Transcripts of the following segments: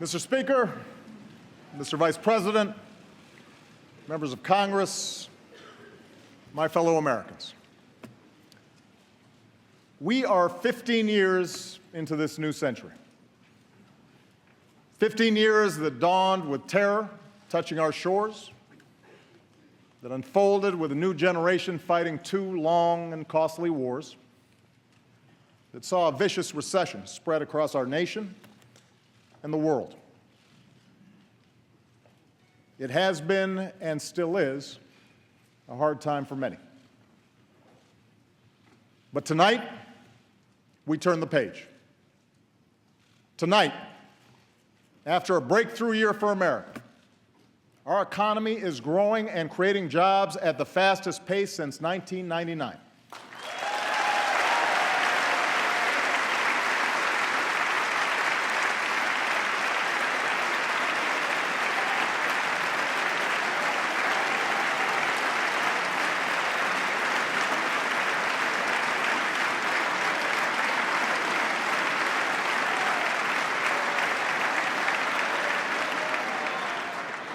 Mr. Speaker, Mr. Vice President, members of Congress, my fellow Americans. We are 15 years into this new century. 15 years that dawned with terror touching our shores, that unfolded with a new generation fighting two long and costly wars, that saw a vicious recession spread across our nation and the world. It has been and still is a hard time for many. But tonight, we turn the page. Tonight, after a breakthrough year for America, our economy is growing and creating jobs at the fastest pace since 1999.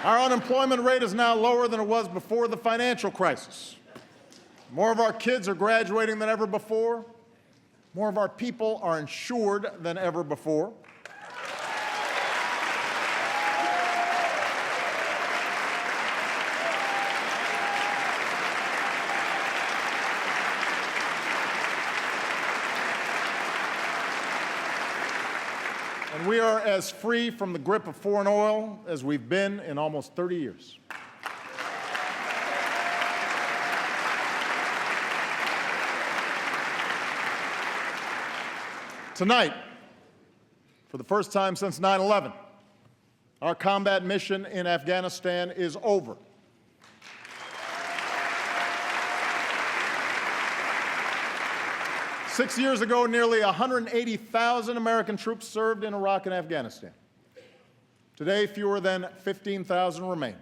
Our unemployment rate is now lower than it was before the financial crisis. More of our kids are graduating than ever before. More of our people are insured than ever before. And we are as free from the grip of foreign oil as we've been in almost 30 years. Tonight, for the first time since 9/11, our combat mission in Afghanistan is over. Six years ago, nearly 180,000 American troops served in Iraq and Afghanistan. Today, fewer than 15,000 remain.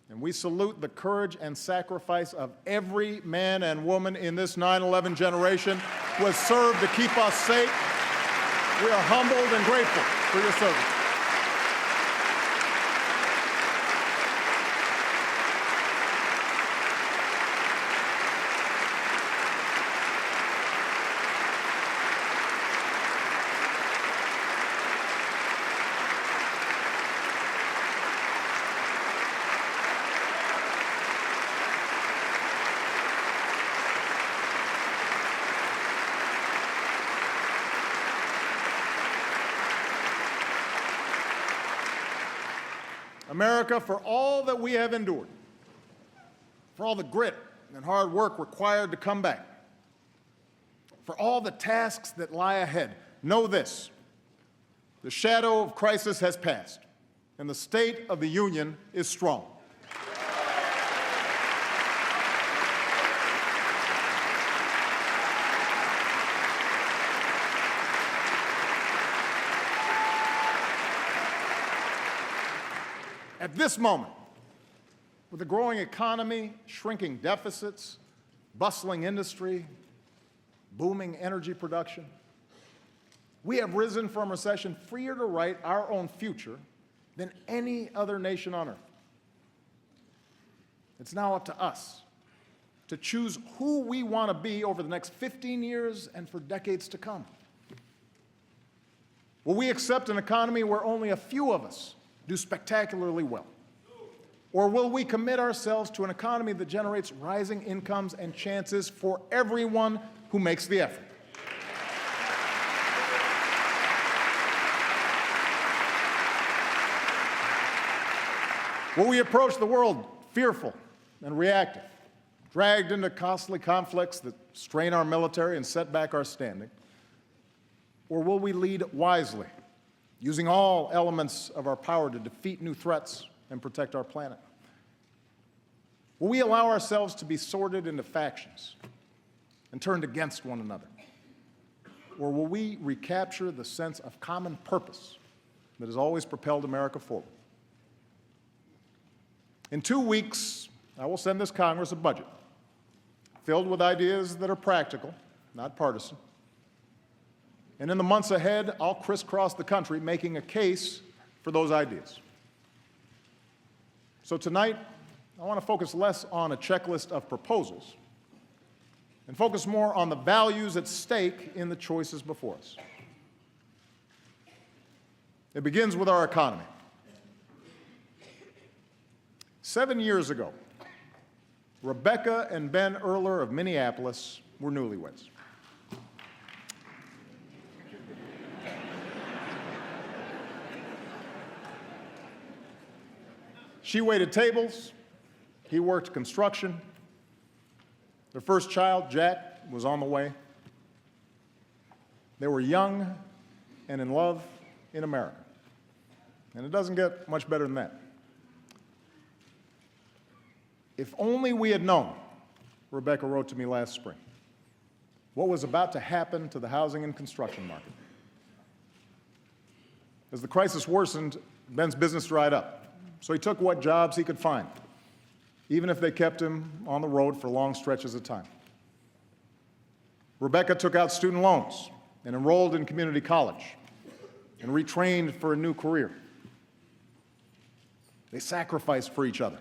And we salute the courage and sacrifice of every man and woman in this 9/11 generation who has served to keep us safe. We are humbled and grateful for your service. America, for all that we have endured, for all the grit and hard work required to come back, for all the tasks that lie ahead, know this: the shadow of crisis has passed, and the State of the Union is strong. At this moment, with a growing economy, shrinking deficits, bustling industry, booming energy production, we have risen from recession freer to write our own future than any other nation on earth. It's now up to us to choose who we want to be over the next 15 years and for decades to come. Will we accept an economy where only a few of us do spectacularly well? Or will we commit ourselves to an economy that generates rising incomes and chances for everyone who makes the effort? Will we approach the world fearful and reactive, dragged into costly conflicts that strain our military and set back our standing? Or will we lead wisely, using all elements of our power to defeat new threats and protect our planet? Will we allow ourselves to be sorted into factions and turned against one another? Or will we recapture the sense of common purpose that has always propelled America forward? In 2 weeks, I will send this Congress a budget filled with ideas that are practical, not partisan. And in the months ahead, I'll crisscross the country making a case for those ideas. So tonight, I want to focus less on a checklist of proposals and focus more on the values at stake in the choices before us. It begins with our economy. 7 years ago, Rebecca and Ben Erler of Minneapolis were newlyweds. She waited tables, he worked construction. Their first child, Jack, was on the way. They were young and in love in America. And it doesn't get much better than that. If only we had known, Rebecca wrote to me last spring, what was about to happen to the housing and construction market. As the crisis worsened, Ben's business dried up. So he took what jobs he could find, even if they kept him on the road for long stretches of time. Rebecca took out student loans and enrolled in community college and retrained for a new career. They sacrificed for each other.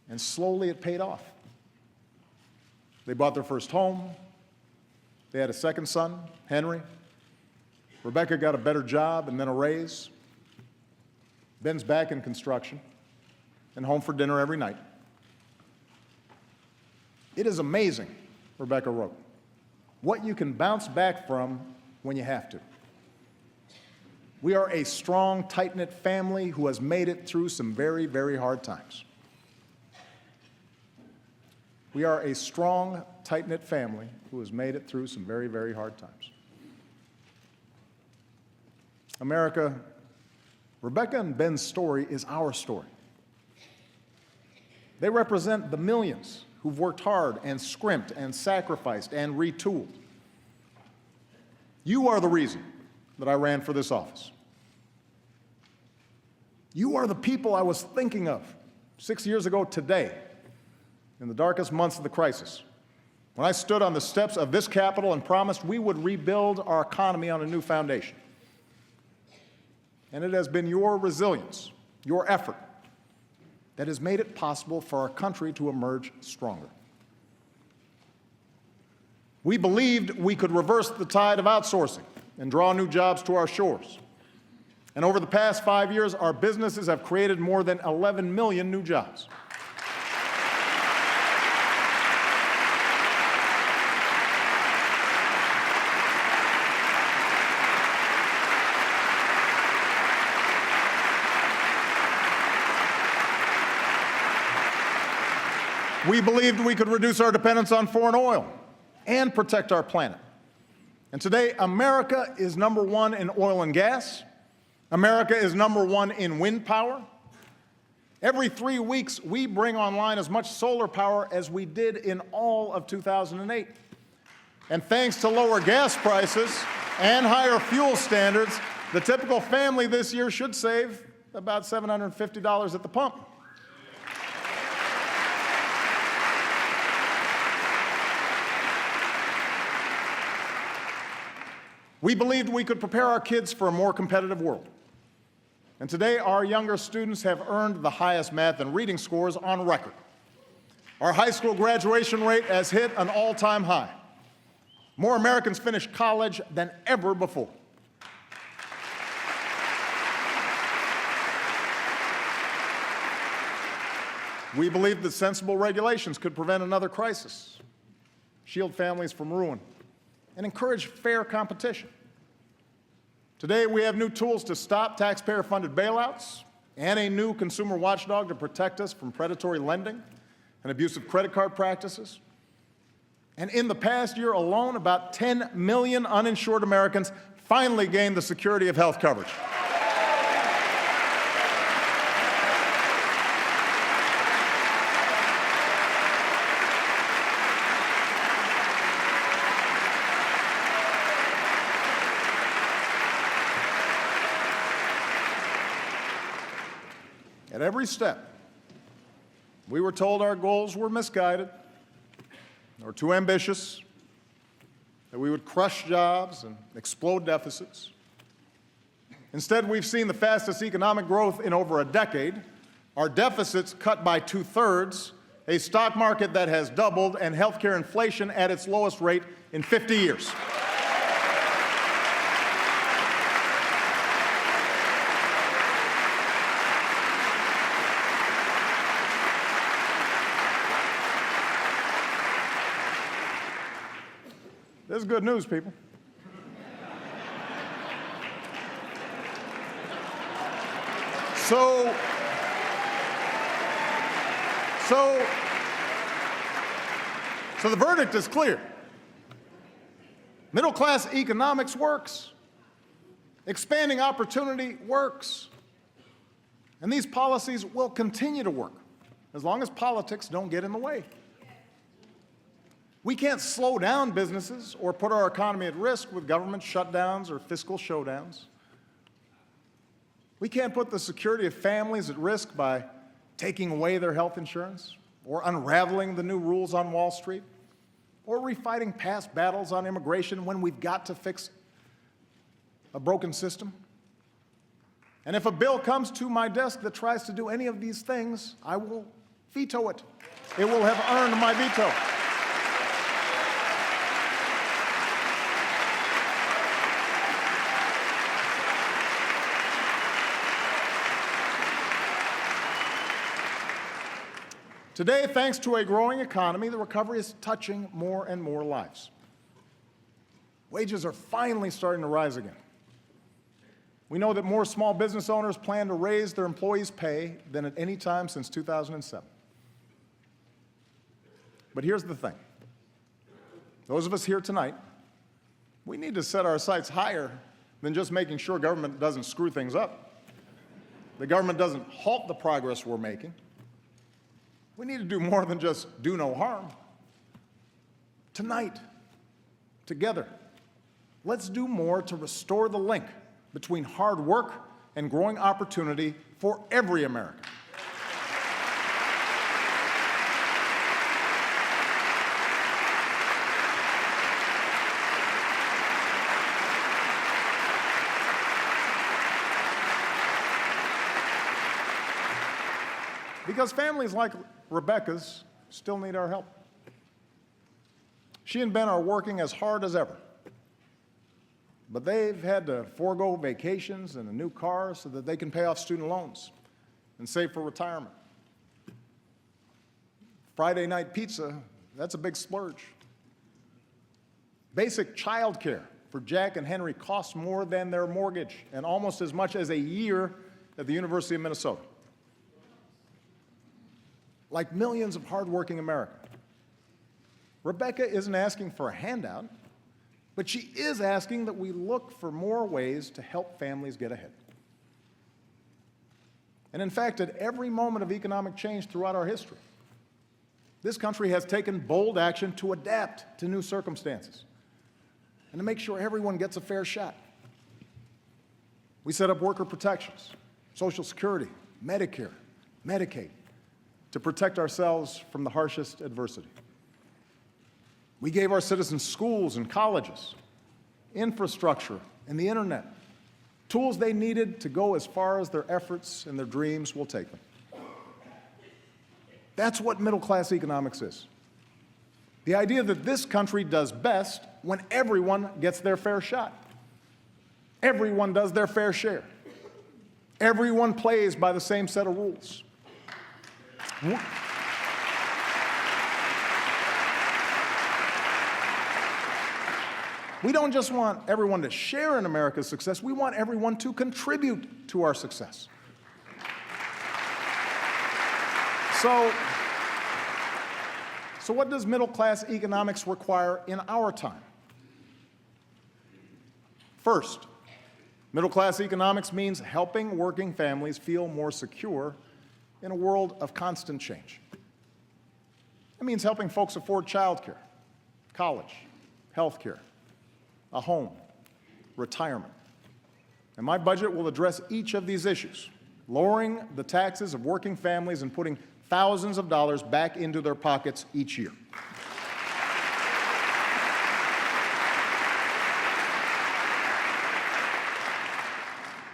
And slowly it paid off. They bought their first home. They had a second son, Henry. Rebecca got a better job and then a raise. Ben's back in construction and home for dinner every night. It is amazing, Rebecca wrote, what you can bounce back from when you have to. We are a strong, tight-knit family who has made it through some very, very hard times. We are a strong, tight-knit family who has made it through some very, very hard times. America, Rebecca and Ben's story is our story. They represent the millions who've worked hard and scrimped and sacrificed and retooled. You are the reason that I ran for this office. You are the people I was thinking of 6 years ago today, in the darkest months of the crisis, when I stood on the steps of this Capitol and promised we would rebuild our economy on a new foundation. And it has been your resilience, your effort, that has made it possible for our country to emerge stronger. We believed we could reverse the tide of outsourcing and draw new jobs to our shores. And over the past 5 years, our businesses have created more than 11 million new jobs. We believed we could reduce our dependence on foreign oil and protect our planet. And today, America is number one in oil and gas. America is number one in wind power. Every 3 weeks, we bring online as much solar power as we did in all of 2008. And thanks to lower gas prices and higher fuel standards, the typical family this year should save about $750 at the pump. We believed we could prepare our kids for a more competitive world. And today, our younger students have earned the highest math and reading scores on record. Our high school graduation rate has hit an all-time high. More Americans finish college than ever before. We believed that sensible regulations could prevent another crisis, shield families from ruin, and encourage fair competition. Today, we have new tools to stop taxpayer-funded bailouts and a new consumer watchdog to protect us from predatory lending and abusive credit card practices. And in the past year alone, about 10 million uninsured Americans finally gained the security of health coverage. At every step, we were told our goals were misguided or too ambitious, that we would crush jobs and explode deficits. Instead, we've seen the fastest economic growth in over a decade, our deficits cut by 2/3, a stock market that has doubled, and healthcare inflation at its lowest rate in 50 years. This is good news, people. So the verdict is clear. Middle-class economics works. Expanding opportunity works. And these policies will continue to work as long as politics don't get in the way. We can't slow down businesses or put our economy at risk with government shutdowns or fiscal showdowns. We can't put the security of families at risk by taking away their health insurance or unraveling the new rules on Wall Street or refighting past battles on immigration when we've got to fix a broken system. And if a bill comes to my desk that tries to do any of these things, I will veto it. It will have earned my veto. Today, thanks to a growing economy, the recovery is touching more and more lives. Wages are finally starting to rise again. We know that more small business owners plan to raise their employees' pay than at any time since 2007. But here's the thing. Those of us here tonight, we need to set our sights higher than just making sure government doesn't screw things up. The government doesn't halt the progress we're making. We need to do more than just do no harm. Tonight, together, let's do more to restore the link between hard work and growing opportunity for every American. Because families like Rebecca's still need our help. She and Ben are working as hard as ever, but they've had to forego vacations and a new car so that they can pay off student loans and save for retirement. Friday night pizza, that's a big splurge. Basic child care for Jack and Henry costs more than their mortgage and almost as much as a year at the University of Minnesota. Like millions of hardworking Americans, Rebecca isn't asking for a handout, but she is asking that we look for more ways to help families get ahead. And in fact, at every moment of economic change throughout our history, this country has taken bold action to adapt to new circumstances and to make sure everyone gets a fair shot. We set up worker protections, Social Security, Medicare, Medicaid, to protect ourselves from the harshest adversity. We gave our citizens schools and colleges, infrastructure, and the internet, tools they needed to go as far as their efforts and their dreams will take them. That's what middle-class economics is. The idea that this country does best when everyone gets their fair shot. Everyone does their fair share. Everyone plays by the same set of rules. We don't just want everyone to share in America's success, we want everyone to contribute to our success. So what does middle-class economics require in our time? First, middle-class economics means helping working families feel more secure in a world of constant change. It means helping folks afford childcare, college, health care, a home, retirement. And my budget will address each of these issues, lowering the taxes of working families and putting thousands of dollars back into their pockets each year.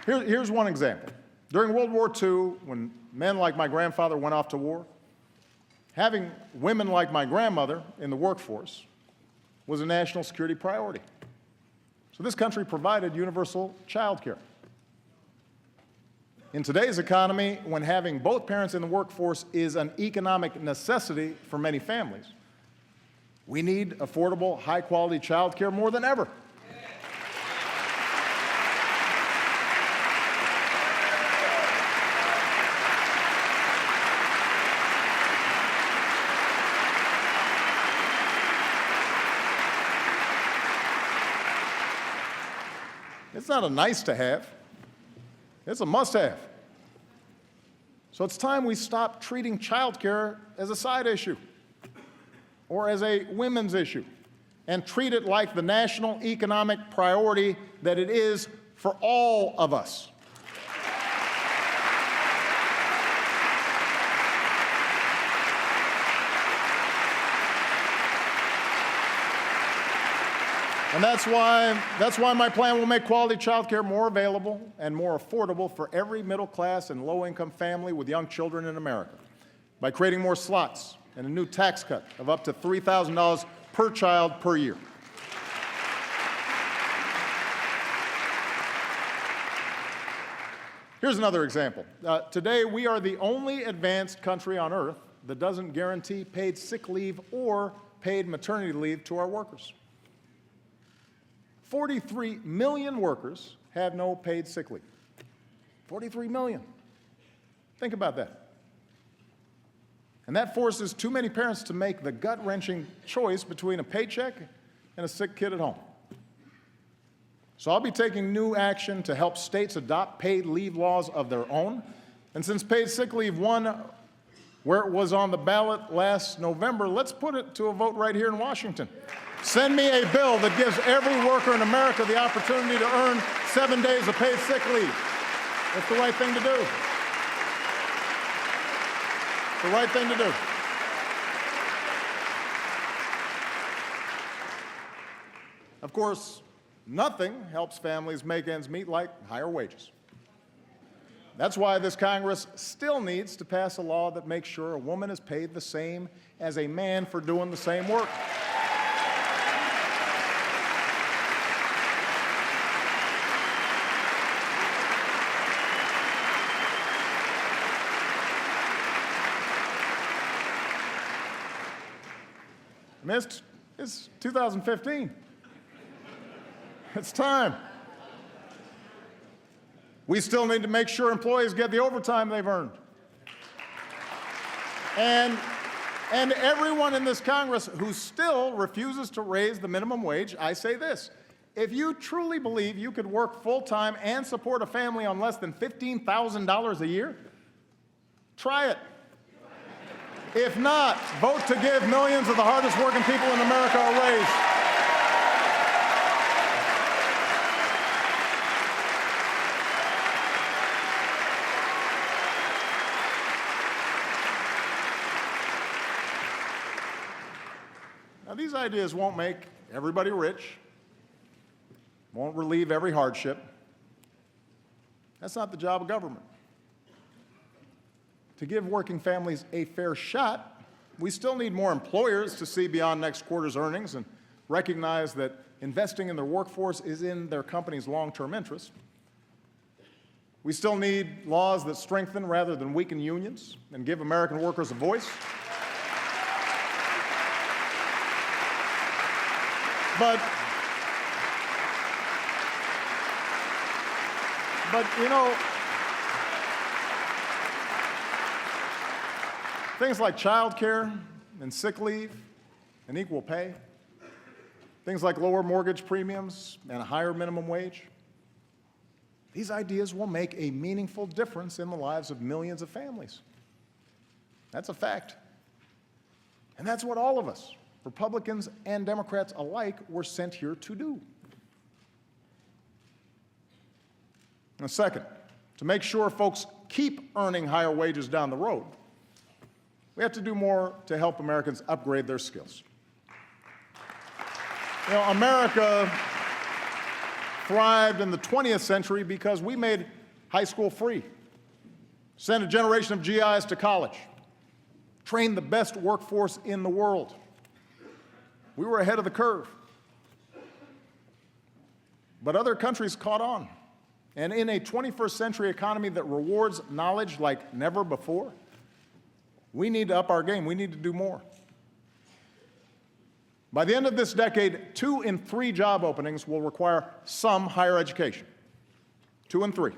Here's one example. During World War II, when men like my grandfather went off to war, having women like my grandmother in the workforce was a national security priority. So this country provided universal child care. In today's economy, when having both parents in the workforce is an economic necessity for many families, we need affordable, high-quality child care more than ever. It's not a nice to have. It's a must-have. So it's time we stop treating child care as a side issue or as a women's issue and treat it like the national economic priority that it is for all of us. And that's why my plan will make quality child care more available and more affordable for every middle-class and low-income family with young children in America by creating more slots and a new tax cut of up to $3,000 per child per year. Here's another example. Today, we are the only advanced country on earth that doesn't guarantee paid sick leave or paid maternity leave to our workers. 43 million workers have no paid sick leave. 43 million. Think about that. And that forces too many parents to make the gut-wrenching choice between a paycheck and a sick kid at home. So I'll be taking new action to help states adopt paid leave laws of their own. And since paid sick leave won where it was on the ballot last November, let's put it to a vote right here in Washington. Send me a bill that gives every worker in America the opportunity to earn 7 days of paid sick leave. It's the right thing to do. It's the right thing to do. Of course, nothing helps families make ends meet like higher wages. That's why this Congress still needs to pass a law that makes sure a woman is paid the same as a man for doing the same work. I mean, it's 2015. It's time. We still need to make sure employees get the overtime they've earned. And everyone in this Congress who still refuses to raise the minimum wage, I say this: if you truly believe you could work full-time and support a family on less than $15,000 a year, try it. If not, vote to give millions of the hardest working people in America a raise. Now, these ideas won't make everybody rich, won't relieve every hardship. That's not the job of government. To give working families a fair shot, we still need more employers to see beyond next quarter's earnings and recognize that investing in their workforce is in their company's long-term interest. We still need laws that strengthen rather than weaken unions and give American workers a voice. But you know, things like child care and sick leave and equal pay, things like lower mortgage premiums and a higher minimum wage, these ideas will make a meaningful difference in the lives of millions of families. That's a fact. And that's what all of us, Republicans and Democrats alike, were sent here to do. And second, to make sure folks keep earning higher wages down the road, we have to do more to help Americans upgrade their skills. You know, America thrived in the 20th century because we made high school free, sent a generation of GIs to college, trained the best workforce in the world. We were ahead of the curve. But other countries caught on. And in a 21st century economy that rewards knowledge like never before, we need to up our game. We need to do more. By the end of this decade, 2 in 3 job openings will require some higher education. 2 in 3.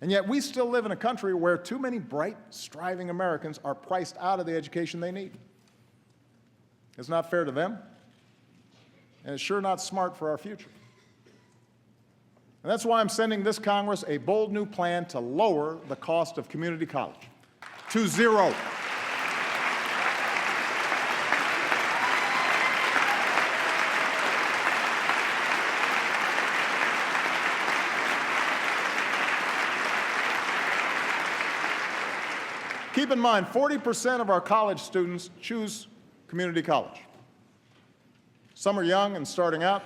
And yet we still live in a country where too many bright, striving Americans are priced out of the education they need. It's not fair to them, and it's sure not smart for our future. And that's why I'm sending this Congress a bold new plan to lower the cost of community college to zero. Keep in mind, 40% of our college students choose community college. Some are young and starting out.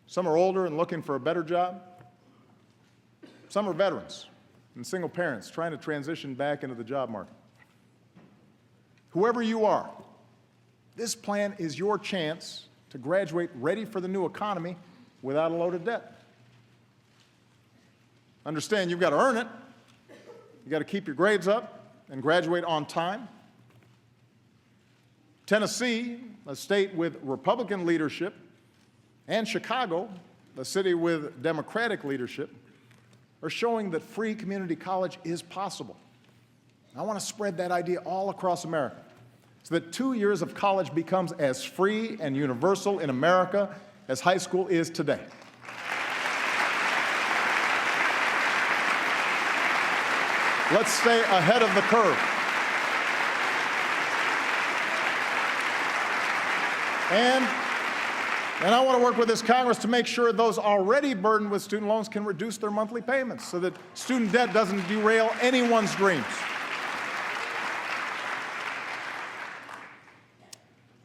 Some are older and looking for a better job. Some are veterans and single parents trying to transition back into the job market. Whoever you are, this plan is your chance to graduate ready for the new economy without a load of debt. Understand, you've got to earn it. You've got to keep your grades up and graduate on time. Tennessee, a state with Republican leadership, and Chicago, a city with Democratic leadership, are showing that free community college is possible. I want to spread that idea all across America so that 2 years of college becomes as free and universal in America as high school is today. Let's stay ahead of the curve. And I want to work with this Congress to make sure those already burdened with student loans can reduce their monthly payments so that student debt doesn't derail anyone's dreams.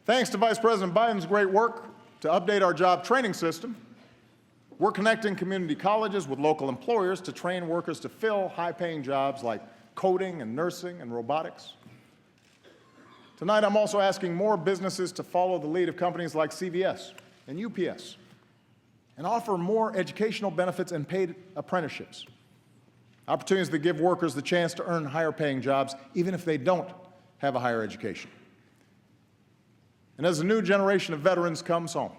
Thanks to Vice President Biden's great work to update our job training system, we're connecting community colleges with local employers to train workers to fill high-paying jobs like coding and nursing and robotics. Tonight, I'm also asking more businesses to follow the lead of companies like CVS and UPS and offer more educational benefits and paid apprenticeships, opportunities that give workers the chance to earn higher-paying jobs even if they don't have a higher education. And as a new generation of veterans comes home,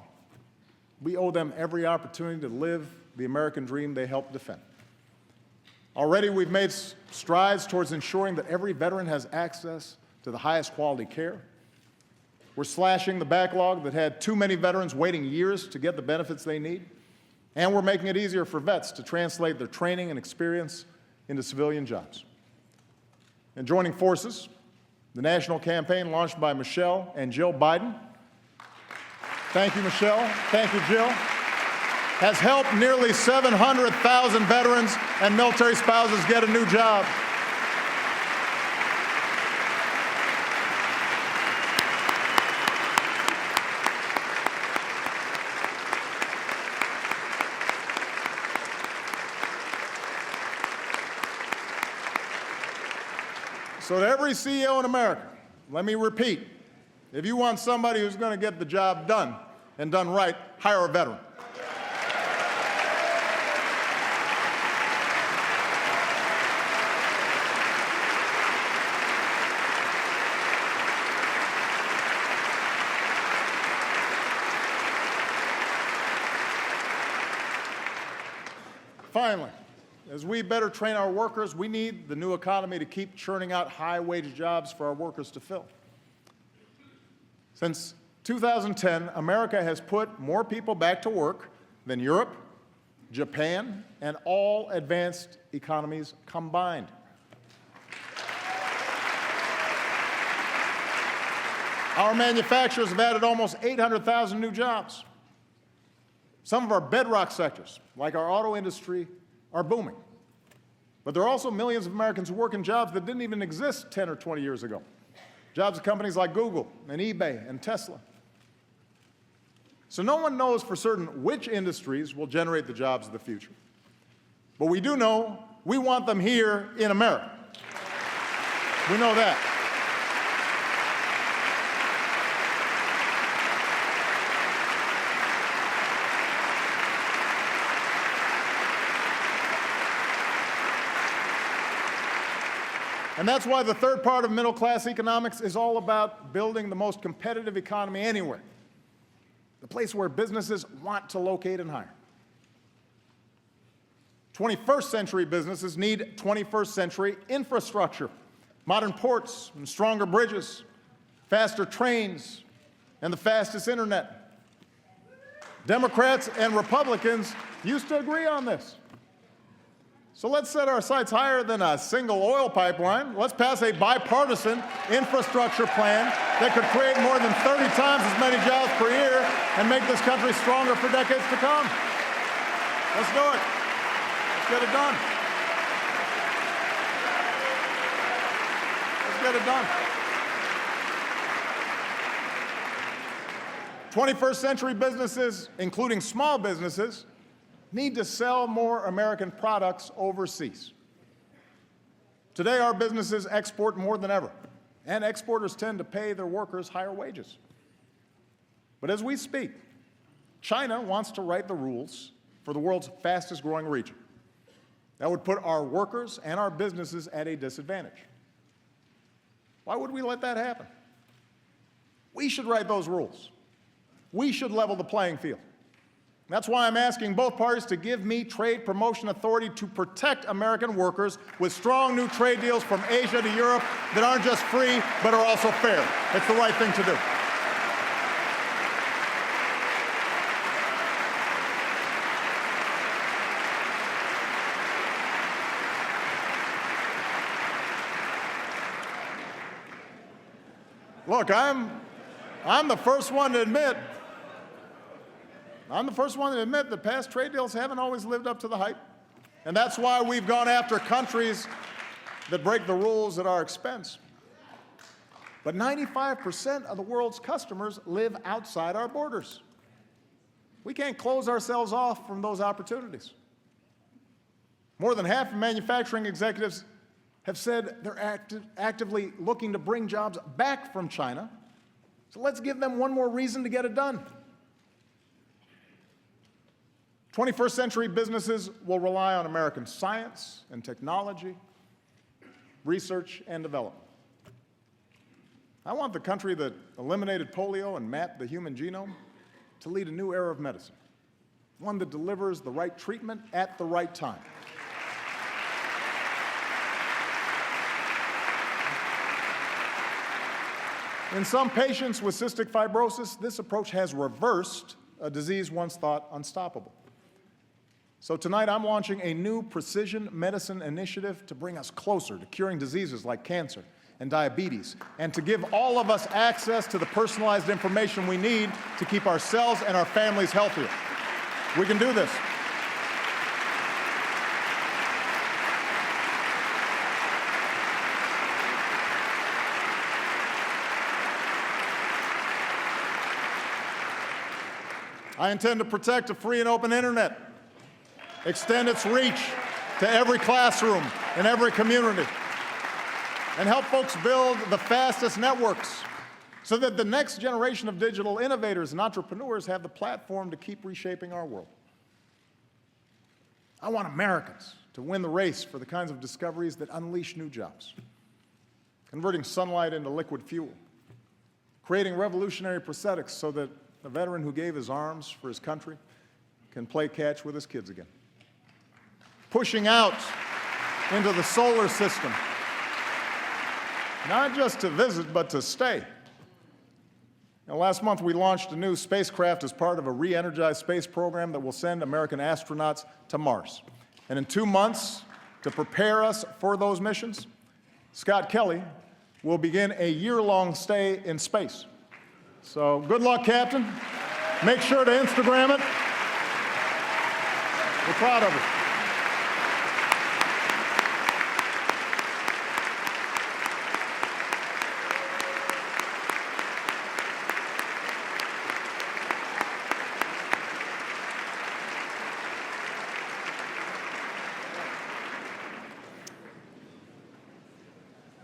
we owe them every opportunity to live the American dream they helped defend. Already, we've made strides towards ensuring that every veteran has access to the highest quality care. We're slashing the backlog that had too many veterans waiting years to get the benefits they need. And we're making it easier for vets to translate their training and experience into civilian jobs. And joining forces, the national campaign launched by Michelle and Jill Biden. Thank you, Michelle. Thank you, Jill. Has helped nearly 700,000 veterans and military spouses get a new job. So to every CEO in America, let me repeat, if you want somebody who's going to get the job done and done right, hire a veteran. Finally, as we better train our workers, we need the new economy to keep churning out high-wage jobs for our workers to fill. Since 2010, America has put more people back to work than Europe, Japan, and all advanced economies combined. Our manufacturers have added almost 800,000 new jobs. Some of our bedrock sectors, like our auto industry, are booming. But there are also millions of Americans who work in jobs that didn't even exist 10 or 20 years ago. Jobs at companies like Google and eBay and Tesla. So no one knows for certain which industries will generate the jobs of the future. But we do know we want them here in America. We know that. And that's why the third part of middle-class economics is all about building the most competitive economy anywhere, the place where businesses want to locate and hire. 21st century businesses need 21st century infrastructure, modern ports and stronger bridges, faster trains, and the fastest internet. Democrats and Republicans used to agree on this. So let's set our sights higher than a single oil pipeline. Let's pass a bipartisan infrastructure plan that could create more than 30 times as many jobs per year and make this country stronger for decades to come. Let's do it. Let's get it done. Let's get it done. 21st century businesses, including small businesses, need to sell more American products overseas. Today, our businesses export more than ever, and exporters tend to pay their workers higher wages. But as we speak, China wants to write the rules for the world's fastest growing region. That would put our workers and our businesses at a disadvantage. Why would we let that happen? We should write those rules. We should level the playing field. That's why I'm asking both parties to give me trade promotion authority to protect American workers with strong new trade deals from Asia to Europe that aren't just free, but are also fair. It's the right thing to do. Look, I'm the first one to admit that past trade deals haven't always lived up to the hype. And that's why we've gone after countries that break the rules at our expense. But 95% of the world's customers live outside our borders. We can't close ourselves off from those opportunities. More than half of manufacturing executives have said they're actively looking to bring jobs back from China. So let's give them one more reason to get it done. 21st century businesses will rely on American science and technology, research and development. I want the country that eliminated polio and mapped the human genome to lead a new era of medicine, one that delivers the right treatment at the right time. In some patients with cystic fibrosis, this approach has reversed a disease once thought unstoppable. So tonight I'm launching a new precision medicine initiative to bring us closer to curing diseases like cancer and diabetes, and to give all of us access to the personalized information we need to keep ourselves and our families healthier. We can do this. I intend to protect a free and open internet, extend its reach to every classroom and every community, and help folks build the fastest networks so that the next generation of digital innovators and entrepreneurs have the platform to keep reshaping our world. I want Americans to win the race for the kinds of discoveries that unleash new jobs, converting sunlight into liquid fuel, creating revolutionary prosthetics so that a veteran who gave his arms for his country can play catch with his kids again, pushing out into the solar system, not just to visit, but to stay. Now, last month, we launched a new spacecraft as part of a re-energized space program that will send American astronauts to Mars. And in 2 months, to prepare us for those missions, Scott Kelly will begin a year-long stay in space. So good luck, Captain. Make sure to Instagram it. We're proud of it.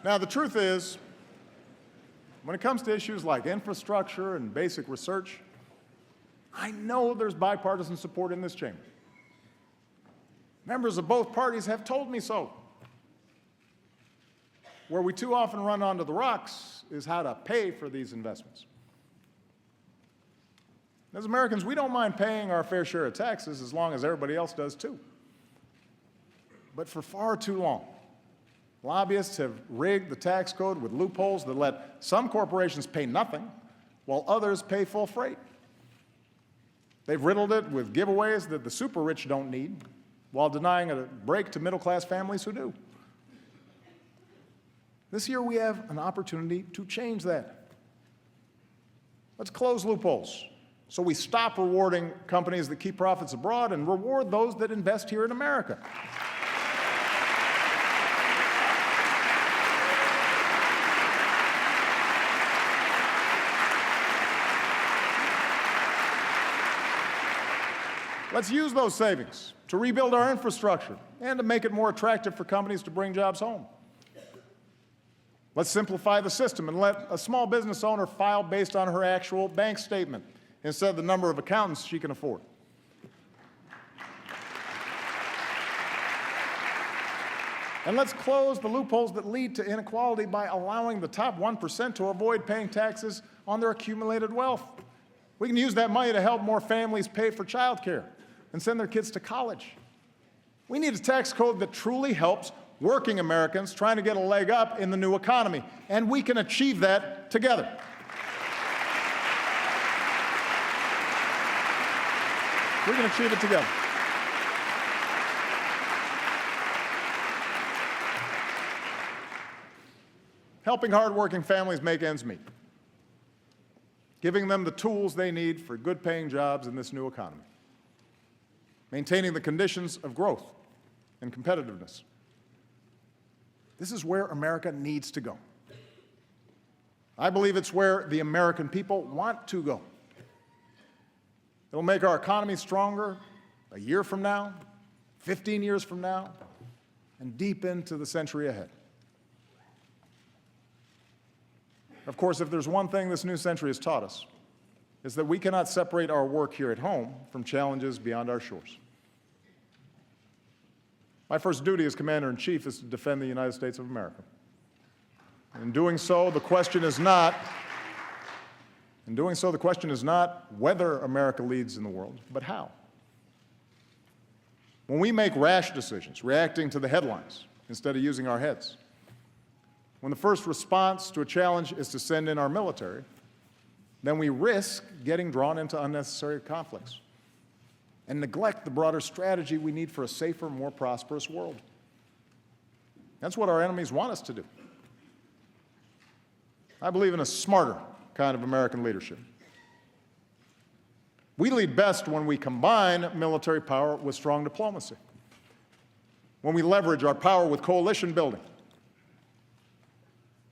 Now, the truth is, when it comes to issues like infrastructure and basic research, I know there's bipartisan support in this chamber. Members of both parties have told me so. Where we too often run onto the rocks is how to pay for these investments. As Americans, we don't mind paying our fair share of taxes as long as everybody else does too. But for far too long, lobbyists have rigged the tax code with loopholes that let some corporations pay nothing while others pay full freight. They've riddled it with giveaways that the super rich don't need while denying a break to middle-class families who do. This year we have an opportunity to change that. Let's close loopholes so we stop rewarding companies that keep profits abroad and reward those that invest here in America. Let's use those savings to rebuild our infrastructure and to make it more attractive for companies to bring jobs home. Let's simplify the system and let a small business owner file based on her actual bank statement instead of the number of accountants she can afford. And let's close the loopholes that lead to inequality by allowing the top 1% to avoid paying taxes on their accumulated wealth. We can use that money to help more families pay for child care and send their kids to college. We need a tax code that truly helps working Americans trying to get a leg up in the new economy, and we can achieve that together. We can achieve it together. Helping hardworking families make ends meet, giving them the tools they need for good-paying jobs in this new economy, maintaining the conditions of growth and competitiveness. This is where America needs to go. I believe it's where the American people want to go. It'll make our economy stronger a year from now, 15 years from now, and deep into the century ahead. Of course, if there's one thing this new century has taught us, it's that we cannot separate our work here at home from challenges beyond our shores. My first duty as Commander-in-Chief is to defend the United States of America. In doing so, the question is not whether America leads in the world, but how. When we make rash decisions, reacting to the headlines instead of using our heads, when the first response to a challenge is to send in our military, then we risk getting drawn into unnecessary conflicts and neglect the broader strategy we need for a safer, more prosperous world. That's what our enemies want us to do. I believe in a smarter kind of American leadership. We lead best when we combine military power with strong diplomacy, when we leverage our power with coalition building,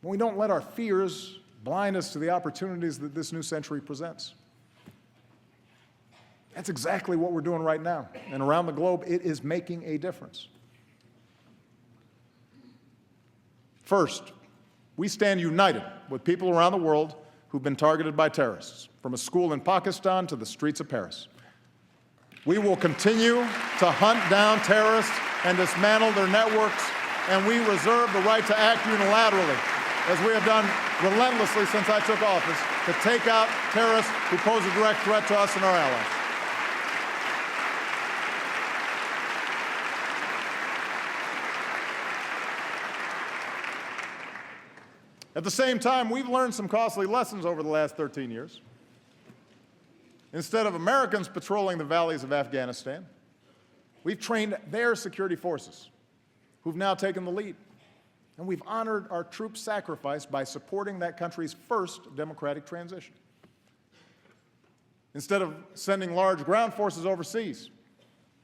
when we don't let our fears blind us to the opportunities that this new century presents. That's exactly what we're doing right now. And around the globe, it is making a difference. First, we stand united with people around the world who've been targeted by terrorists, from a school in Pakistan to the streets of Paris. We will continue to hunt down terrorists and dismantle their networks, and we reserve the right to act unilaterally, as we have done relentlessly since I took office, to take out terrorists who pose a direct threat to us and our allies. At the same time, we've learned some costly lessons over the last 13 years. Instead of Americans patrolling the valleys of Afghanistan, we've trained their security forces, who've now taken the lead. And we've honored our troops' sacrifice by supporting that country's first democratic transition. Instead of sending large ground forces overseas,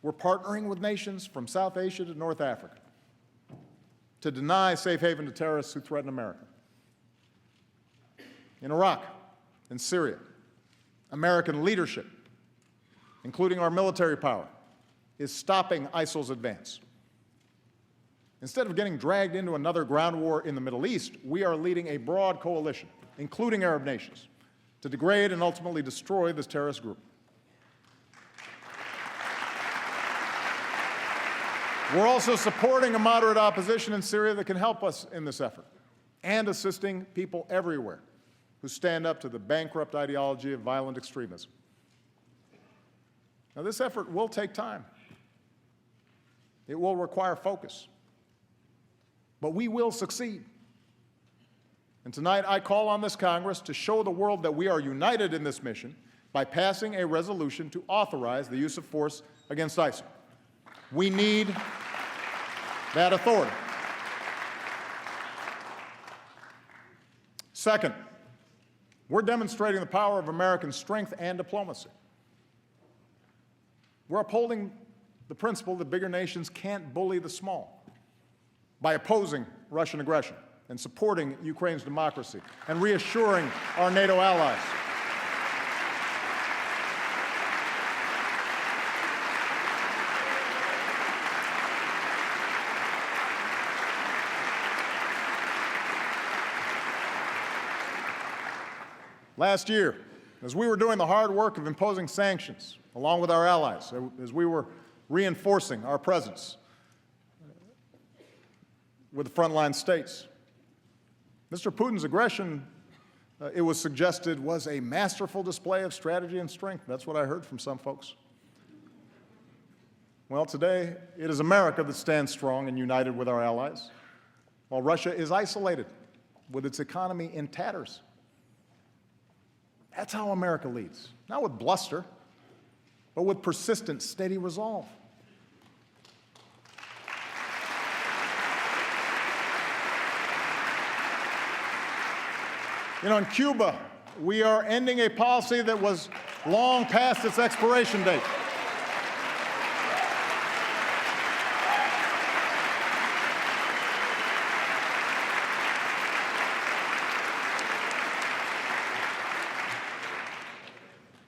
we're partnering with nations from South Asia to North Africa to deny safe haven to terrorists who threaten America. In Iraq and Syria, American leadership, including our military power, is stopping ISIL's advance. Instead of getting dragged into another ground war in the Middle East, we are leading a broad coalition, including Arab nations, to degrade and ultimately destroy this terrorist group. We're also supporting a moderate opposition in Syria that can help us in this effort, and assisting people everywhere who stand up to the bankrupt ideology of violent extremism. Now, this effort will take time. It will require focus. But we will succeed. And tonight, I call on this Congress to show the world that we are united in this mission by passing a resolution to authorize the use of force against ISIL. We need that authority. Second, we're demonstrating the power of American strength and diplomacy. We're upholding the principle that bigger nations can't bully the small by opposing Russian aggression and supporting Ukraine's democracy and reassuring our NATO allies. Last year, as we were doing the hard work of imposing sanctions, along with our allies, as we were reinforcing our presence with the frontline states, Mr. Putin's aggression, it was suggested, was a masterful display of strategy and strength. That's what I heard from some folks. Well, today, it is America that stands strong and united with our allies, while Russia is isolated with its economy in tatters. That's how America leads, not with bluster, but with persistent, steady resolve. You know, in Cuba, we are ending a policy that was long past its expiration date.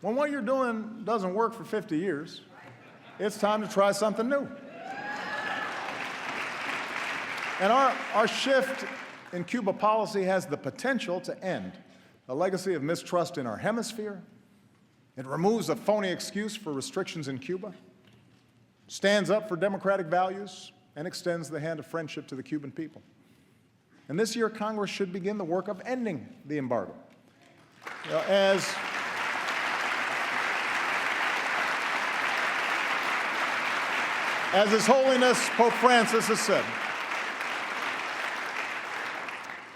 When what you're doing doesn't work for 50 years, it's time to try something new. And our shift in Cuba policy has the potential to end a legacy of mistrust in our hemisphere. It removes a phony excuse for restrictions in Cuba, stands up for democratic values, and extends the hand of friendship to the Cuban people. And this year, Congress should begin the work of ending the embargo. You know, as His Holiness Pope Francis has said,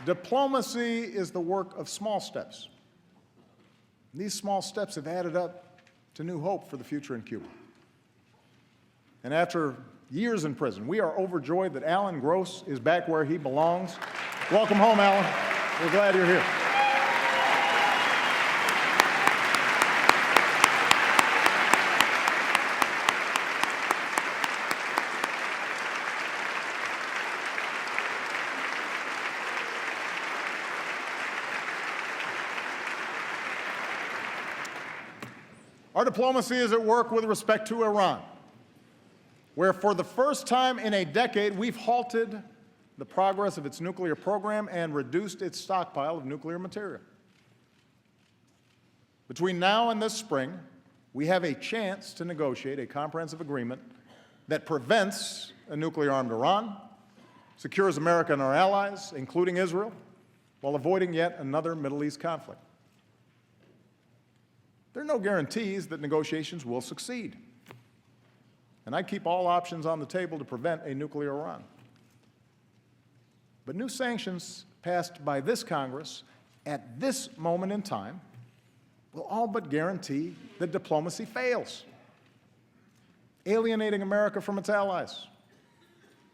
diplomacy is the work of small steps. These small steps have added up to new hope for the future in Cuba. And after years in prison, we are overjoyed that Alan Gross is back where he belongs. Welcome home, Alan. We're glad you're here. Our diplomacy is at work with respect to Iran, where for the first time in a decade, we've halted the progress of its nuclear program and reduced its stockpile of nuclear material. Between now and this spring, we have a chance to negotiate a comprehensive agreement that prevents a nuclear-armed Iran, secures America and our allies, including Israel, while avoiding yet another Middle East conflict. There are no guarantees that negotiations will succeed, and I keep all options on the table to prevent a nuclear Iran. But new sanctions passed by this Congress at this moment in time will all but guarantee that diplomacy fails, alienating America from its allies,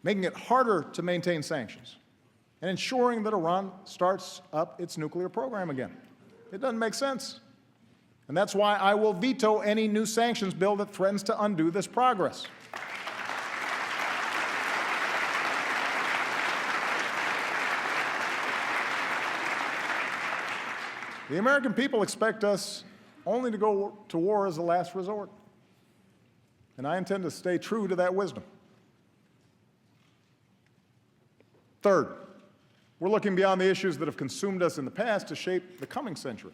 making it harder to maintain sanctions, and ensuring that Iran starts up its nuclear program again. It doesn't make sense. And that's why I will veto any new sanctions bill that threatens to undo this progress. The American people expect us only to go to war as a last resort, and I intend to stay true to that wisdom. Third, we're looking beyond the issues that have consumed us in the past to shape the coming century.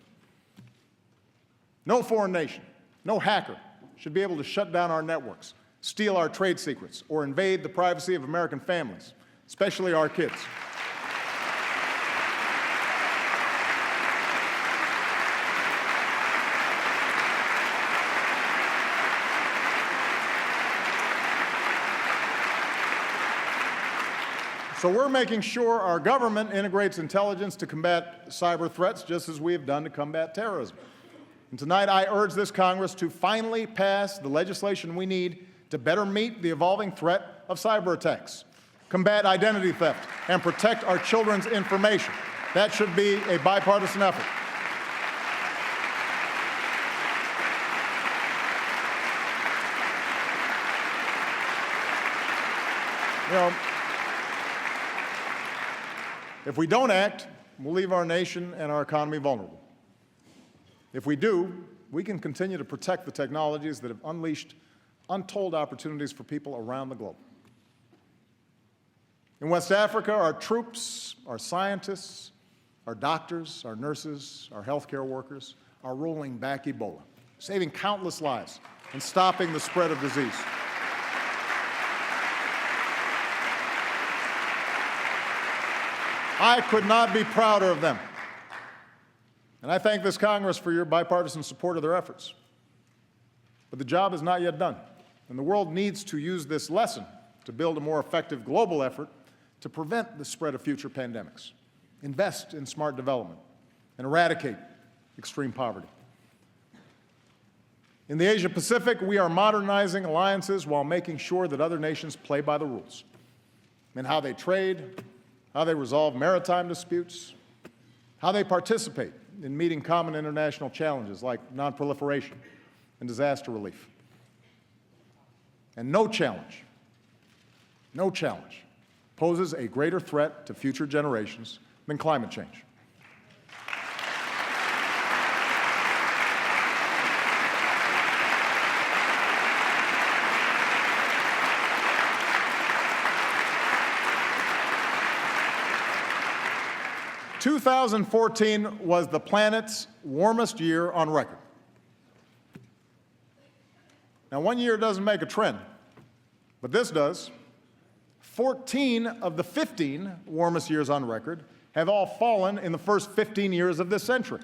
No foreign nation, no hacker should be able to shut down our networks, steal our trade secrets, or invade the privacy of American families, especially our kids. So we're making sure our government integrates intelligence to combat cyber threats, just as we have done to combat terrorism. And tonight, I urge this Congress to finally pass the legislation we need to better meet the evolving threat of cyber attacks, combat identity theft, and protect our children's information. That should be a bipartisan effort. If we don't act, we'll leave our nation and our economy vulnerable. If we do, we can continue to protect the technologies that have unleashed untold opportunities for people around the globe. In West Africa, our troops, our scientists, our doctors, our nurses, our healthcare workers are rolling back Ebola, saving countless lives and stopping the spread of disease. I could not be prouder of them. And I thank this Congress for your bipartisan support of their efforts. But the job is not yet done, and the world needs to use this lesson to build a more effective global effort to prevent the spread of future pandemics, invest in smart development, and eradicate extreme poverty. In the Asia-Pacific, we are modernizing alliances while making sure that other nations play by the rules in how they trade, how they resolve maritime disputes, how they participate in meeting common international challenges like nonproliferation and disaster relief. And no challenge poses a greater threat to future generations than climate change. – 2014 was the planet's warmest year on record. Now, one year doesn't make a trend, but this does. 14 of the 15 warmest years on record have all fallen in the first 15 years of this century.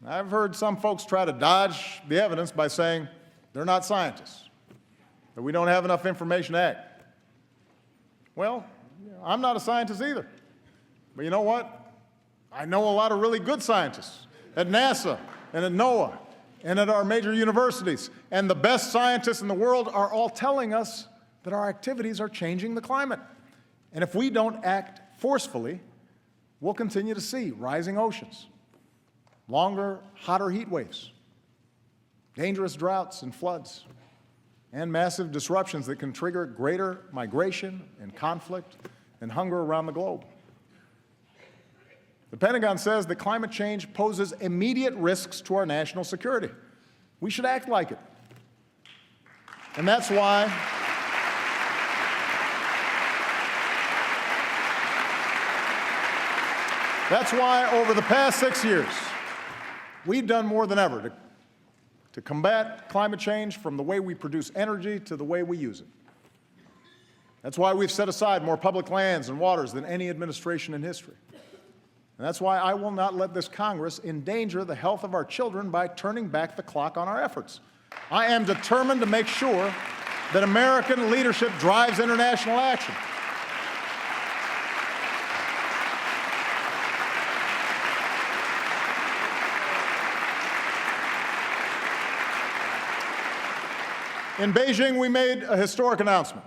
I've heard some folks try to dodge the evidence by saying they're not scientists, that we don't have enough information to act. Well, I'm not a scientist either. But you know what? I know a lot of really good scientists at NASA and at NOAA and at our major universities. And the best scientists in the world are all telling us that our activities are changing the climate. And if we don't act forcefully, we'll continue to see rising oceans, longer, hotter heat waves, dangerous droughts and floods, and massive disruptions that can trigger greater migration and conflict and hunger around the globe. The Pentagon says that climate change poses immediate risks to our national security. We should act like it. And that's why over the past 6 years, we've done more than ever to combat climate change, from the way we produce energy to the way we use it. That's why we've set aside more public lands and waters than any administration in history. And that's why I will not let this Congress endanger the health of our children by turning back the clock on our efforts. I am determined to make sure that American leadership drives international action. In Beijing, we made a historic announcement.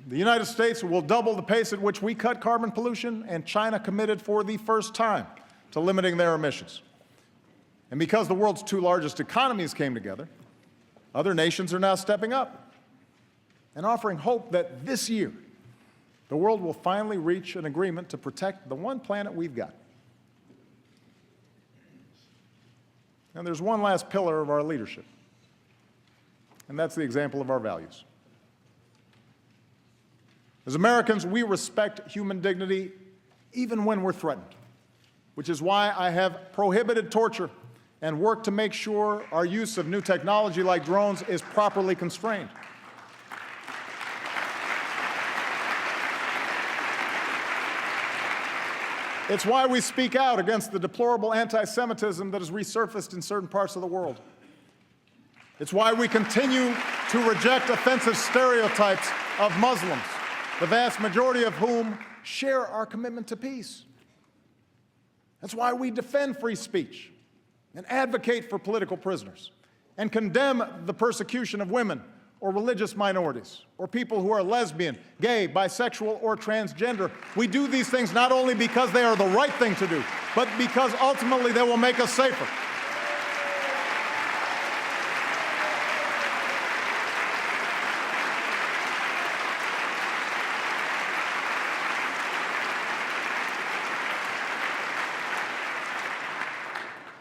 The United States will double the pace at which we cut carbon pollution, and China committed for the first time to limiting their emissions. And because the world's two largest economies came together, other nations are now stepping up and offering hope that this year the world will finally reach an agreement to protect the one planet we've got. And there's one last pillar of our leadership, and that's the example of our values. As Americans, we respect human dignity even when we're threatened, which is why I have prohibited torture and worked to make sure our use of new technology like drones is properly constrained. It's why we speak out against the deplorable anti-Semitism that has resurfaced in certain parts of the world. It's why we continue to reject offensive stereotypes of Muslims, the vast majority of whom share our commitment to peace. That's why we defend free speech and advocate for political prisoners and condemn the persecution of women or religious minorities or people who are lesbian, gay, bisexual, or transgender. We do these things not only because they are the right thing to do, but because ultimately they will make us safer.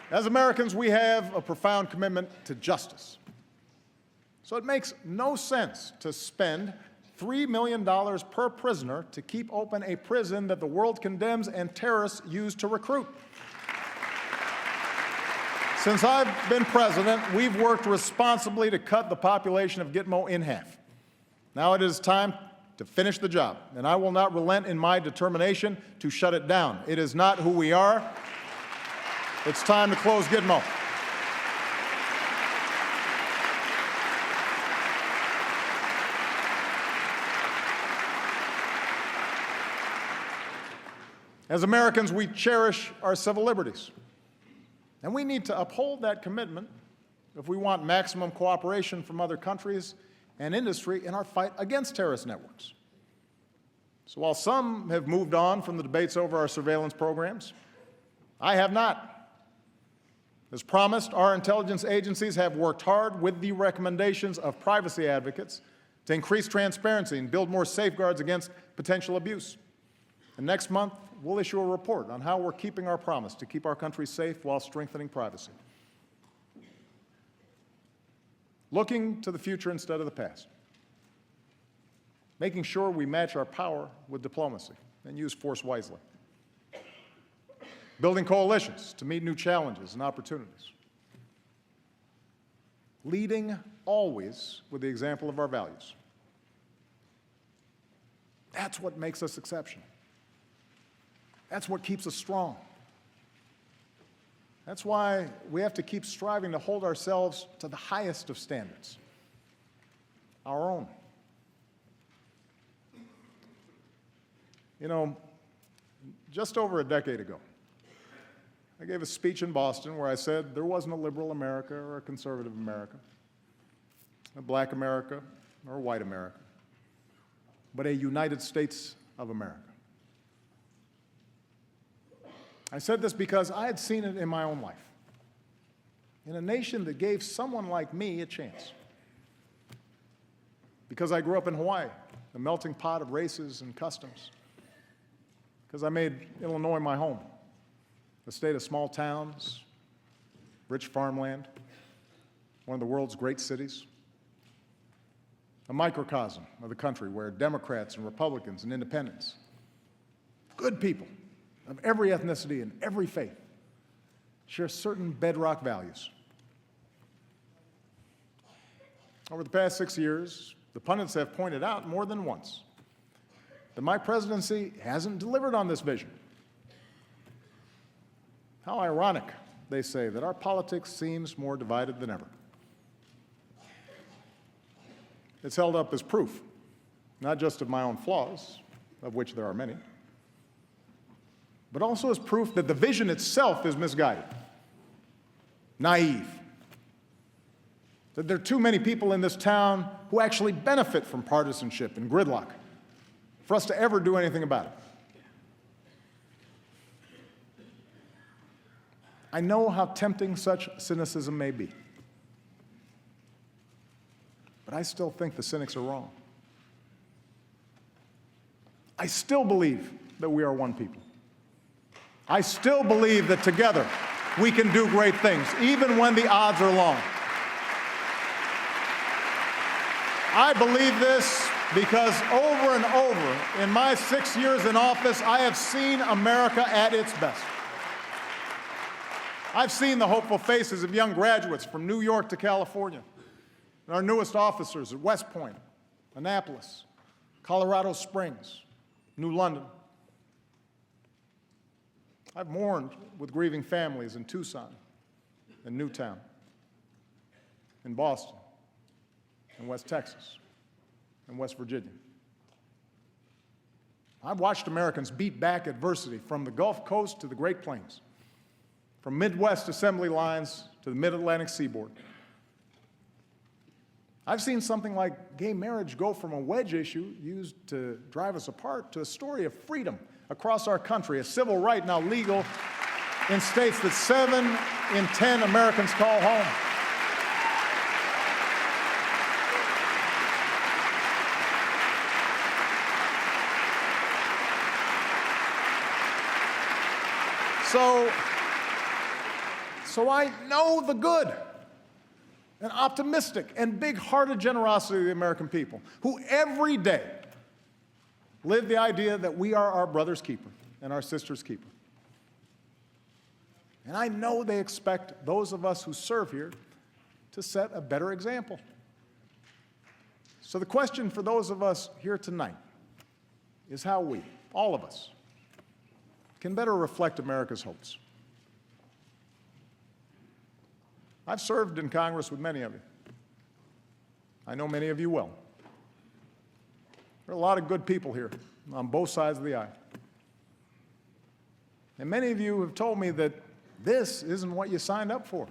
As Americans, we have a profound commitment to justice. So it makes no sense to spend $3 million per prisoner to keep open a prison that the world condemns and terrorists use to recruit. Since I've been president, we've worked responsibly to cut the population of Gitmo in half. Now it is time to finish the job, and I will not relent in my determination to shut it down. It is not who we are. It's time to close Gitmo. As Americans, we cherish our civil liberties, and we need to uphold that commitment if we want maximum cooperation from other countries and industry in our fight against terrorist networks. So while some have moved on from the debates over our surveillance programs, I have not. As promised, our intelligence agencies have worked hard with the recommendations of privacy advocates to increase transparency and build more safeguards against potential abuse. And next month, we'll issue a report on how we're keeping our promise to keep our country safe while strengthening privacy. Looking to the future instead of the past. Making sure we match our power with diplomacy and use force wisely. Building coalitions to meet new challenges and opportunities. Leading always with the example of our values. That's what makes us exceptional. That's what keeps us strong. That's why we have to keep striving to hold ourselves to the highest of standards, our own. You know, just over a decade ago, I gave a speech in Boston where I said there wasn't a liberal America or a conservative America, a black America or a white America, but a United States of America. I said this because I had seen it in my own life, in a nation that gave someone like me a chance. Because I grew up in Hawaii, a melting pot of races and customs. Because I made Illinois my home, a state of small towns, rich farmland, one of the world's great cities, a microcosm of the country where Democrats and Republicans and independents, good people of every ethnicity and every faith, share certain bedrock values. Over the past 6 years, the pundits have pointed out more than once that my presidency hasn't delivered on this vision. How ironic, they say, that our politics seems more divided than ever. It's held up as proof, not just of my own flaws, of which there are many, but also as proof that the vision itself is misguided, naive, that there are too many people in this town who actually benefit from partisanship and gridlock for us to ever do anything about it. I know how tempting such cynicism may be, but I still think the cynics are wrong. I still believe that we are one people. I still believe that together we can do great things, even when the odds are long. I believe this Because over and over in my 6 years in office, I have seen America at its best. I've seen the hopeful faces of young graduates from New York to California, and our newest officers at West Point, Annapolis, Colorado Springs, New London. I've mourned with grieving families in Tucson, in Newtown, in Boston, in West Texas, in West Virginia. I've watched Americans beat back adversity from the Gulf Coast to the Great Plains, from Midwest assembly lines to the Mid-Atlantic seaboard. I've seen something like gay marriage go from a wedge issue used to drive us apart to a story of freedom across our country, a civil right now legal in states that 7 in 10 Americans call home. So I know the good and optimistic and big-hearted generosity of the American people, who every day live the idea that we are our brother's keeper and our sister's keeper. And I know they expect those of us who serve here to set a better example. So the question for those of us here tonight is how we, all of us, can better reflect America's hopes. I've served in Congress with many of you. I know many of you well. There are a lot of good people here on both sides of the aisle. And many of you have told me that this isn't what you signed up for.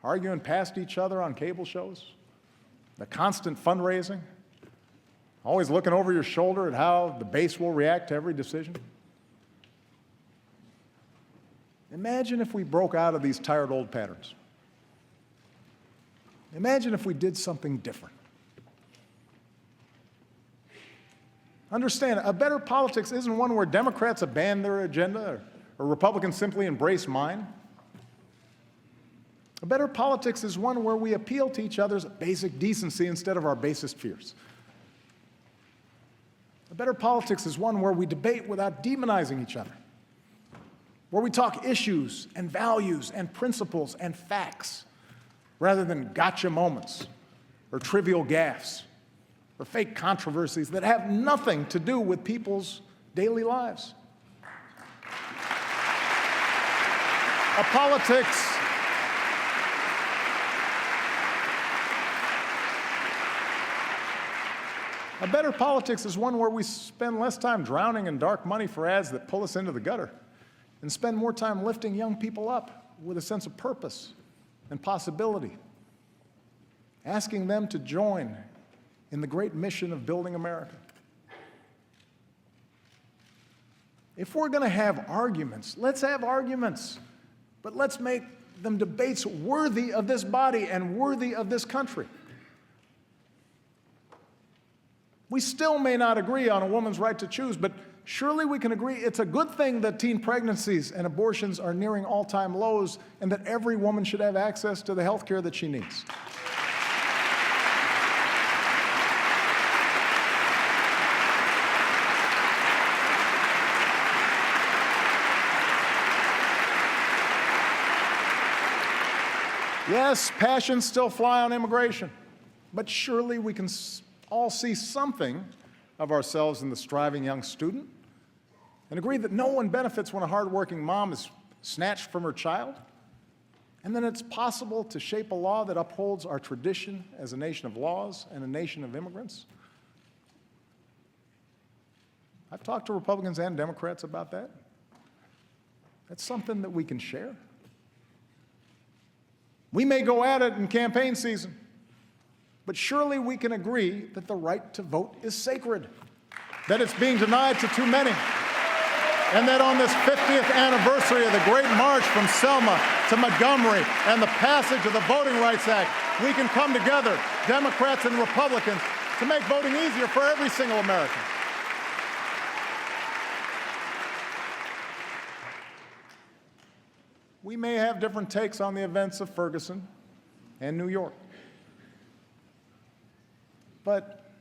Arguing past each other on cable shows, the constant fundraising, always looking over your shoulder at how the base will react to every decision. Imagine if we broke out of these tired old patterns. Imagine if we did something different. Understand, a better politics isn't one where Democrats abandon their agenda or Republicans simply embrace mine. A better politics is one where we appeal to each other's basic decency instead of our basest fears. A better politics is one where we debate without demonizing each other, where we talk issues and values and principles and facts rather than gotcha moments or trivial gaffes or fake controversies that have nothing to do with people's daily lives. A better politics is one where we spend less time drowning in dark money for ads that pull us into the gutter and spend more time lifting young people up with a sense of purpose and possibility, asking them to join in the great mission of building America. If we're going to have arguments, let's have arguments, but let's make them debates worthy of this body and worthy of this country. We still may not agree on a woman's right to choose, but surely we can agree it's a good thing that teen pregnancies and abortions are nearing all-time lows and that every woman should have access to the health care that she needs. Yes, passions still fly on immigration, but surely we can all see something of ourselves in the striving young student and agree that no one benefits when a hardworking mom is snatched from her child, and then it's possible to shape a law that upholds our tradition as a nation of laws and a nation of immigrants. I've talked to Republicans and Democrats about that. That's something that we can share. We may go at it in campaign season, but surely we can agree that the right to vote is sacred, that it's being denied to too many, and that on this 50th anniversary of the Great March from Selma to Montgomery and the passage of the Voting Rights Act, we can come together, Democrats and Republicans, to make voting easier for every single American. We may have different takes on the events of Ferguson and New York, but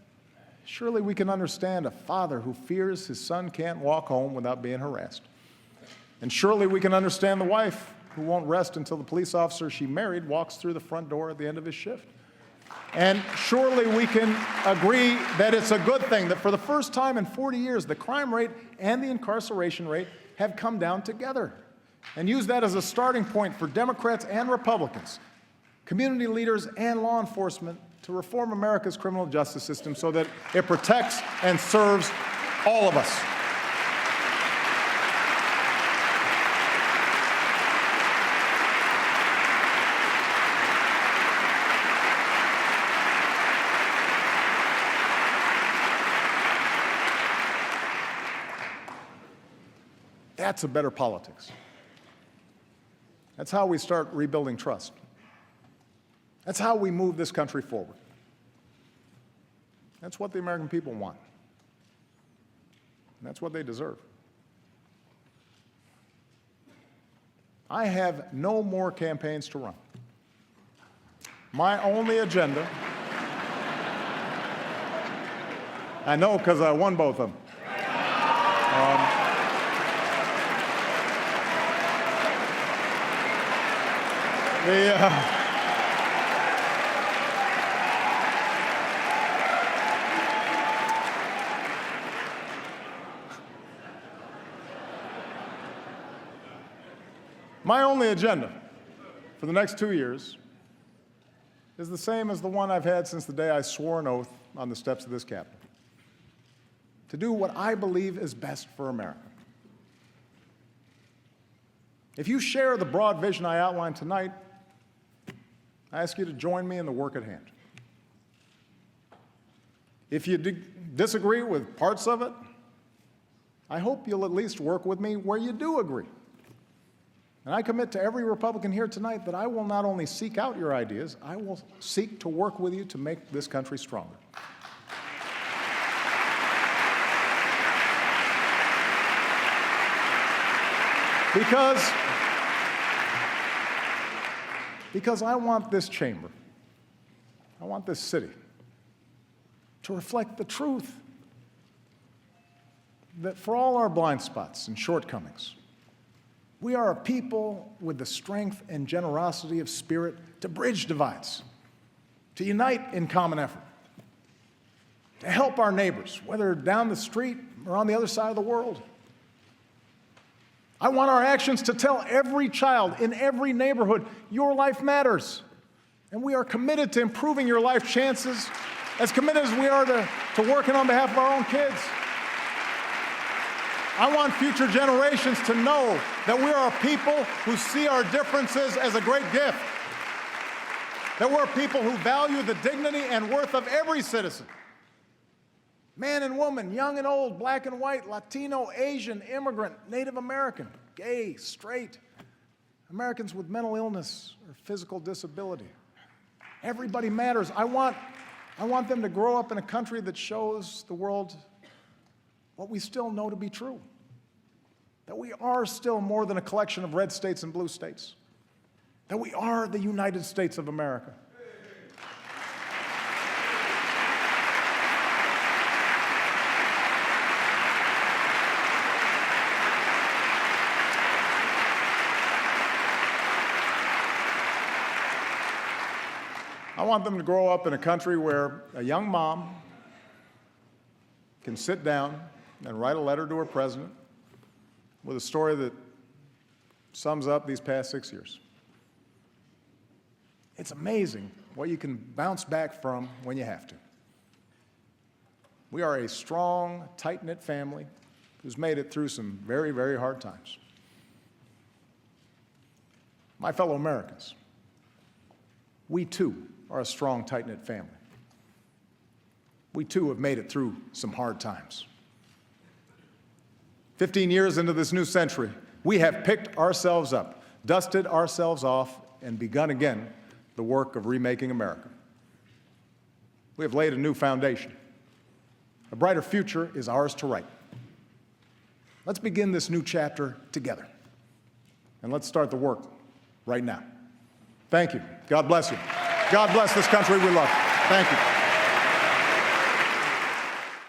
Surely we can understand a father who fears his son can't walk home without being harassed. And surely we can understand the wife who won't rest until the police officer she married walks through the front door at the end of his shift. And surely we can agree that it's a good thing that for the first time in 40 years, the crime rate and the incarceration rate have come down together. And use that as a starting point for Democrats and Republicans, community leaders and law enforcement to reform America's criminal justice system so that it protects and serves all of us. That's a better politics. That's how we start rebuilding trust. That's how we move this country forward. That's what the American people want. And that's what they deserve. I have no more campaigns to run. My only agenda, I know because I won both of them. My only agenda for the next 2 years is the same as the one I've had since the day I swore an oath on the steps of this Capitol: to do what I believe is best for America. If you share the broad vision I outlined tonight, I ask you to join me in the work at hand. If you disagree with parts of it, I hope you'll at least work with me where you do agree. And I commit to every Republican here tonight that I will not only seek out your ideas, I will seek to work with you to make this country stronger. Because I want this chamber, I want this city to reflect the truth that for all our blind spots and shortcomings, we are a people with the strength and generosity of spirit to bridge divides, to unite in common effort, to help our neighbors, whether down the street or on the other side of the world. I want our actions to tell every child in every neighborhood, your life matters. And we are committed to improving your life chances, as committed as we are to working on behalf of our own kids. I want future generations to know that we are a people who see our differences as a great gift, that we're people who value the dignity and worth of every citizen. Man and woman, young and old, black and white, Latino, Asian, immigrant, Native American, gay, straight, Americans with mental illness or physical disability. Everybody matters. I want them to grow up in a country that shows the world what we still know to be true, that we are still more than a collection of red states and blue states, that we are the United States of America. I want them to grow up in a country where a young mom can sit down and write a letter to her president with a story that sums up these past 6 years. It's amazing what you can bounce back from when you have to. We are a strong, tight-knit family who's made it through some very, very hard times. My fellow Americans, we too are a strong, tight-knit family. We too have made it through some hard times. 15 years into this new century, we have picked ourselves up, dusted ourselves off, and begun again the work of remaking America. We have laid a new foundation. A brighter future is ours to write. Let's begin this new chapter together. And let's start the work right now. Thank you. God bless you. God bless this country we love. Thank you.